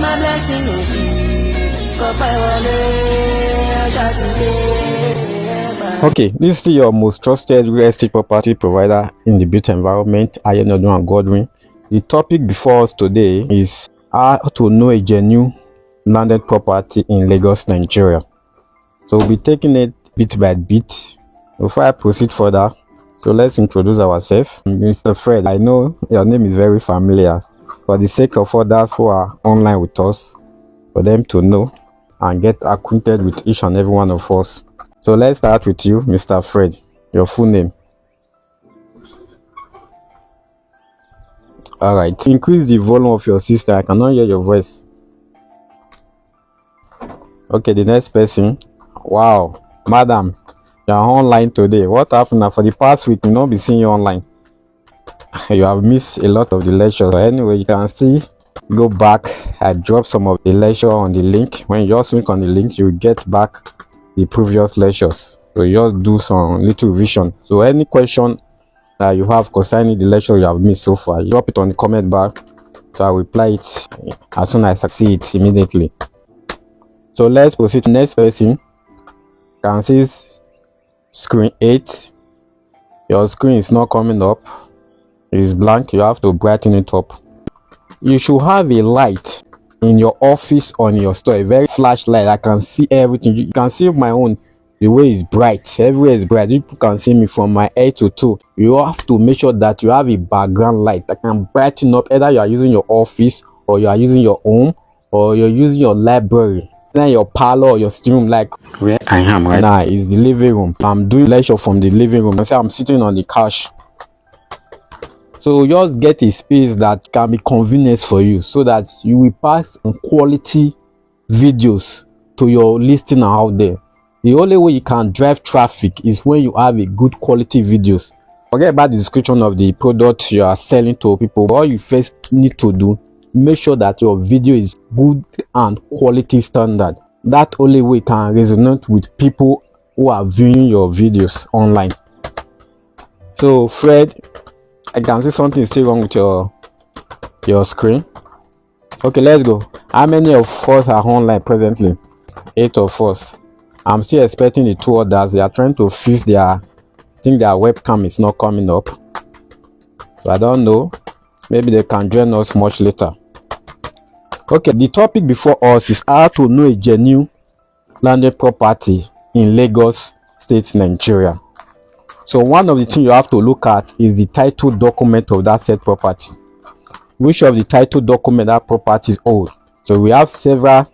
my blessing, no cease. Okay, this is your most trusted real estate property provider in the built environment, Ayeni and Godwin. The topic before us today is how to know a genuine landed property in Lagos, Nigeria. So we'll be taking it bit by bit. Before I proceed further, so let's introduce ourselves. Mr. Fred, I know your name is very familiar. For the sake of others who are online with us, for them to know and get acquainted with each and every one of us. So let's start with you, Mr. Fred. Your full name. Alright, increase the volume of your system. I cannot hear your voice. Okay, the next person. Wow, madam, you are online today. What happened now? For the past week, we not be seeing you online. You have missed a lot of the lectures. Anyway, you can see, go back. I dropped some of the lecture on the link. When you just click on the link, you get back the previous lectures. So you just do some little revision. So any question that you have concerning the lecture you have missed so far, drop it on the comment bar, so I'll reply it as soon as I see it immediately. So let's proceed to the next person. You can see screen 8. Your screen is not coming up. It is blank. You have to brighten it up. You should have a light in your office or in your store, a very flashlight. I can see everything. You can see my own. The way is bright. Everywhere is bright. You can see me from my head to toe. You have to make sure that you have a background light that can brighten up. Either you are using your office, or you are using your home, or you're using your library, then your parlor or your steam room. Like where I am right now is the living room. I'm doing lecture from the living room. I say I'm sitting on the couch. So just get a space that can be convenient for you, so that you will pass on quality videos to your listener out there. The only way you can drive traffic is when you have a good quality videos. Forget about the description of the product you are selling to people. All you first need to do, make sure that your video is good and quality standard. That only way can resonate with people who are viewing your videos online. So Fred, I can see something is still wrong with your screen. Okay, let's go. How many of us are online presently? 8 of us. I'm still expecting the 2 others. They are trying to fix their, I think their webcam is not coming up. So I don't know. Maybe they can join us much later. Okay, the topic before us is how to know a genuine landed property in Lagos State, Nigeria. So one of the things you have to look at is the title document of that said property. Which of the title document that property is old? So we have several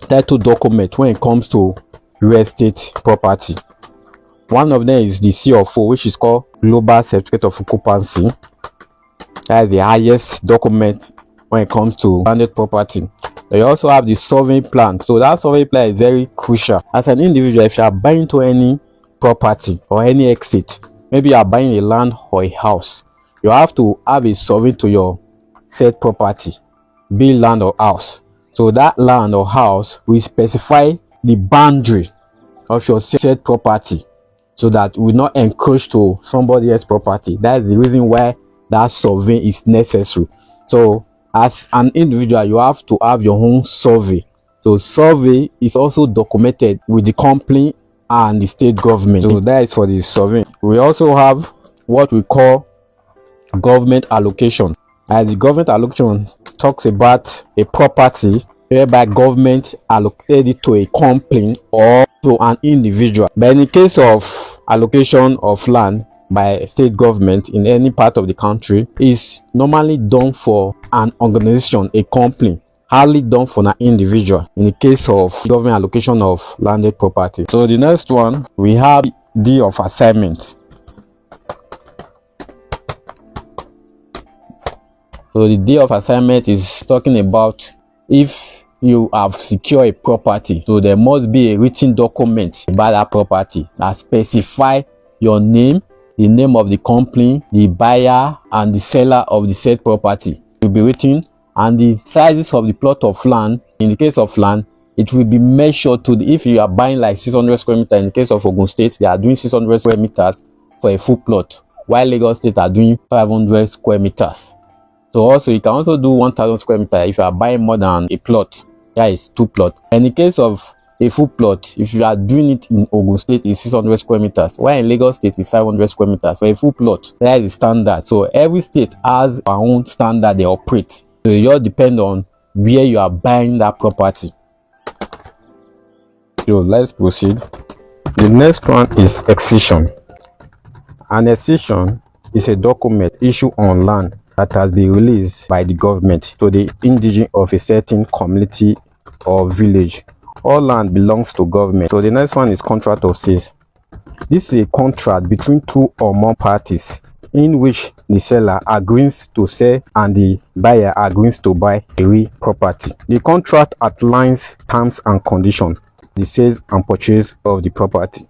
title documents when it comes to real estate property. One of them is the COFO, which is called Global Certificate of Occupancy. That is the highest document when it comes to landed property. You also have the survey plan. So that survey plan is very crucial. As an individual, if you are buying to any property or any exit, maybe you are buying a land or a house, you have to have a survey to your said property, be land or house. So that land or house will specify the boundary of your said property, so that will not encroach to somebody else's property. That is the reason why that survey is necessary. So as an individual, you have to have your own survey. So survey is also documented with the company and the state government. So that is for the survey. We also have what we call government allocation. As the government allocation talks about a property whereby government allocated it to a company or to an individual. But in the case of allocation of land by state government in any part of the country, is normally done for an organization, a company, hardly done for an individual in the case of government allocation of landed property. So the next one, we have deed of assignment. So the deed of assignment is talking about if you have secured a property, so there must be a written document about that property that specify your name, the name of the company, the buyer and the seller of the said property will be written, and the sizes of the plot of land. In the case of land, it will be measured to the, if you are buying like 600 square meters, in the case of Ogun State, they are doing 600 square meters for a full plot, while Lagos State are doing 500 square meters. So also you can also do 1,000 square meter if you are buying more than a plot. That is 2 plots. In the case of a full plot, if you are doing it in Ogun State, is 600 square meters, while in Lagos State is 500 square meters for a full plot. That is the standard. So every state has their own standard they operate. So it all depends on where you are buying that property. So let's proceed. The next one is excision. An excision is a document issued on land that has been released by the government to the indigene of a certain community or village. All land belongs to government. So the next one is contract of sales. This is a contract between two or more parties in which the seller agrees to sell and the buyer agrees to buy a real property. The contract outlines terms and conditions, the sales and purchase of the property.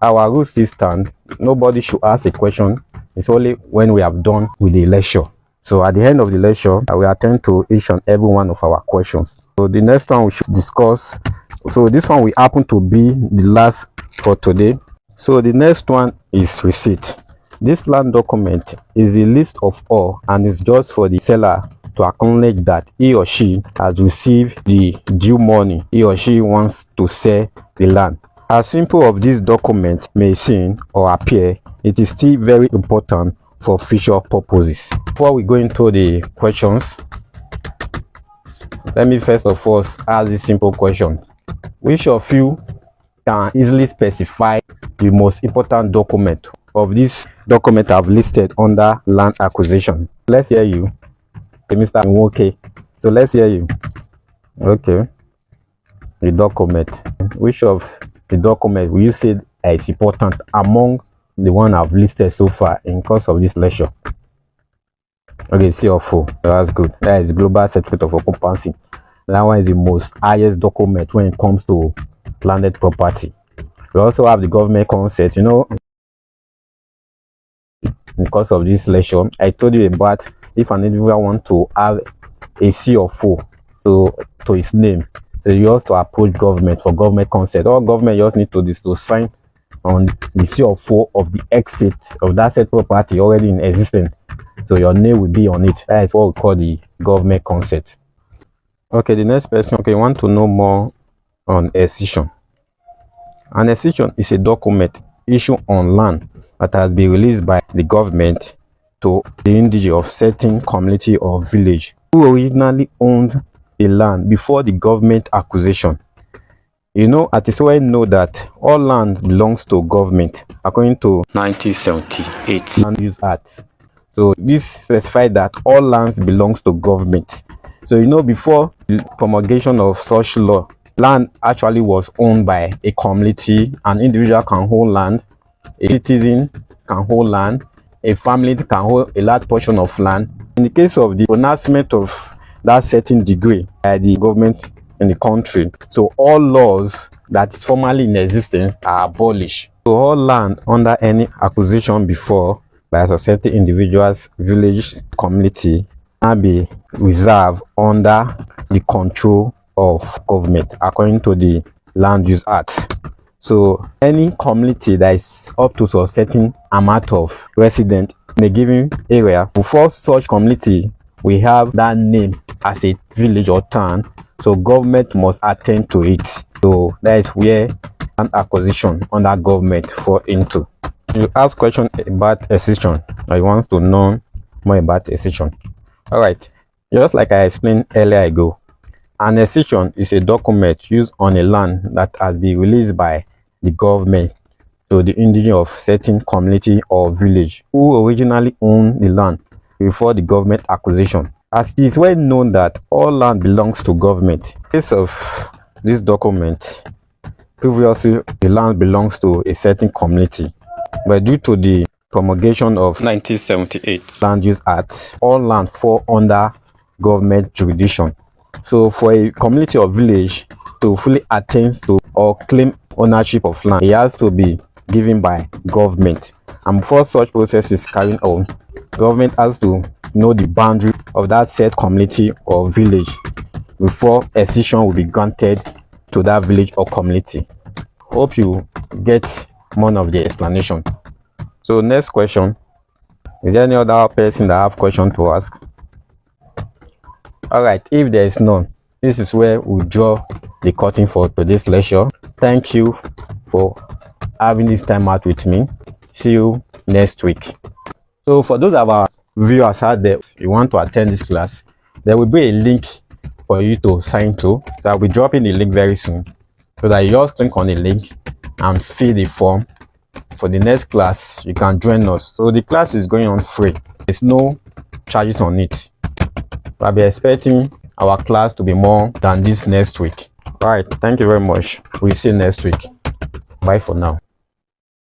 Our rules still stand. Nobody should ask a question. It's only when we have done with the lecture. So at the end of the lecture, I will attend to each and every one of our questions. So the next one we should discuss. So this one will happen to be the last for today. So the next one is receipt. This land document is a list of all and is just for the seller to acknowledge that he or she has received the due money he or she wants to sell the land. As simple as this document may seem or appear, it is still very important for future purposes. Before we go into the questions, let me first of all ask this simple question. Which of you can easily specify the most important document of this document I've listed under land acquisition? Let's hear you. Okay, Mr. Nwoke. So let's hear you. Okay. The document. Which of the document will you say is important among the one I've listed so far in course of this lecture? Okay, COFO. That's good. That is Global Certificate of Occupancy. That one is the most highest document when it comes to landed property. We also have the government consent. You know, because of this lecture, I told you about if an individual want to have a COFO to his name. So you also approach government for government consent. All government just need to do is to sign on the COFO of the estate of that said property already in existence. So your name will be on it. That is what we call the government consent. Okay, the next person. Okay, you want to know more on excision. An excision is a document issued on land that has been released by the government to the indigene of certain community or village who originally owned the land before the government acquisition. You know, it is well known that all land belongs to government according to 1978 Land Use Act. So this specifies that all lands belongs to government. So you know, before the promulgation of such law, land actually was owned by a community. An individual can hold land, a citizen can hold land, a family can hold a large portion of land. In the case of the pronouncement of that certain degree by the government in the country, so all laws that is formerly in existence are abolished. So all land under any acquisition before by a society, individuals, village, community can be reserved under the control of government according to the Land Use Act. So any community that is up to a certain amount of residents in a given area, before such community we have that name as a village or town, so government must attend to it. So that is where land acquisition under government fall into. You ask question about excision, or you want to know more about excision. All right, just like I explained earlier ago, an excision is a document used on a land that has been released by the government to the indigene of certain community or village who originally owned the land before the government acquisition. As it is well known that all land belongs to government. In case of this document, previously the land belongs to a certain community, but due to the promulgation of 1978 Land Use Act, all land fall under government jurisdiction. So for a community or village to fully attend to or claim ownership of land, it has to be given by government. And before such process is carried on, government has to know the boundary of that said community or village before excision will be granted to that village or community. Hope you get more of the explanation. So next question. Is there any other person that have question to ask? All right, if there is none, this is where we draw the curtain for today's lecture. Thank you for having this time out with me. See you next week. So for those of our viewers out there, if you want to attend this class, there will be a link for you to sign to. So I'll be dropping the link very soon, so that you just click on the link and fill the form. For the next class, you can join us. So the class is going on free. There's no charges on it. I'll be expecting our class to be more than this next week. All right, thank you very much. We'll see you next week. Bye for now.